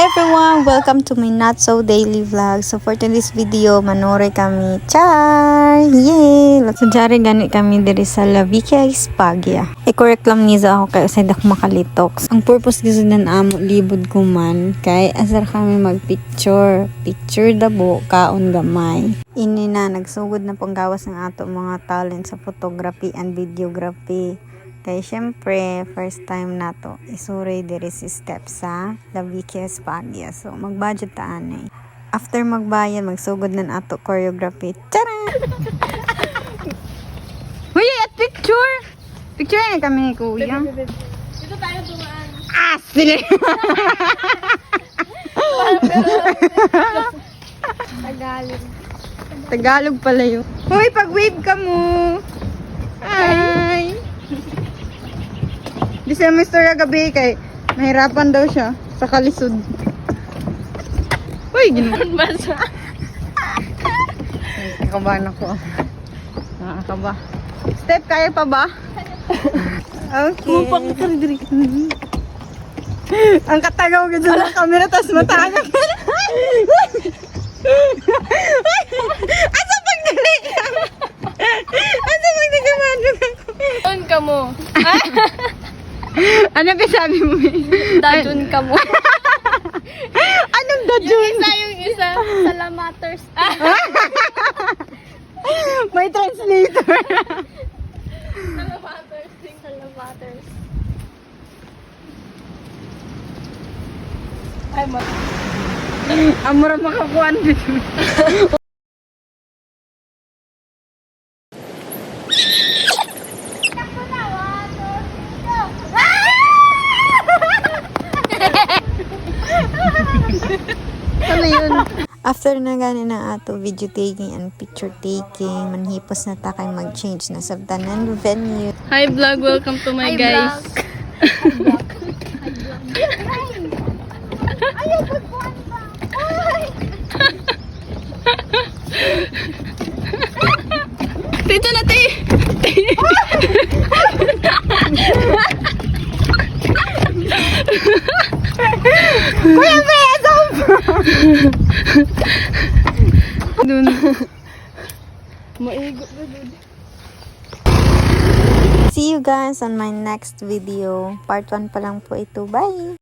everyone! Welcome to my Not So Daily Vlog. So for today's video, manore kami. Char! Yay! So jari gani kami diri sa La Vicia Hispagna. I-correct lang niya ako kay usay ako makalitok. Ang purpose gusto nan amo libod ko man kay asar kami magpicture. Picture dabo kaon gamay. Ini na nagsugod na panggawas ng ato mga talent sa photography and videography. Kaya syempre, first time na to, isuray diri si step sa La Vicia Hispagna. So, mag-budget taan eh. After magbayan, magsugod na ato choreography. Tara! Uy, at picture! Picture na kami ni Kuya. Dito tayo tumaan. Ah, sige! Tagalog. Tagalog pala yun. Uy, pag-wave ka mo! Hi! Di siya may storya gabi kay nahirapan daw siya sa kalisod. Uy, gano'n ba siya? Nakakabahan ako. Nakakaba. Step, kaya pa ba? Okay. Kumupang ka rin diri. Ang katagaw ka dyan ng camera, tas matanga ka. Asa pag dali ka? Asa pag nagamano ka? Doon ka mo. Ano ba sabi mo? Dadun ka mo. Anong dadun? Yung isa. Salamaters. May translator. Salamaters. Salamaters. Ay, Amura makakuan dito. Ano yun? After na gani na ato video taking and picture taking, manhipos na ta kay mag-change na sa tanan venue. Hi vlog, welcome to my guys. Ayaw pagkuhan pa. Dito na, ti! Kuya Beto! Dun. Maigot na dun. See you guys on my next video. Part 1 pa lang po ito. Bye!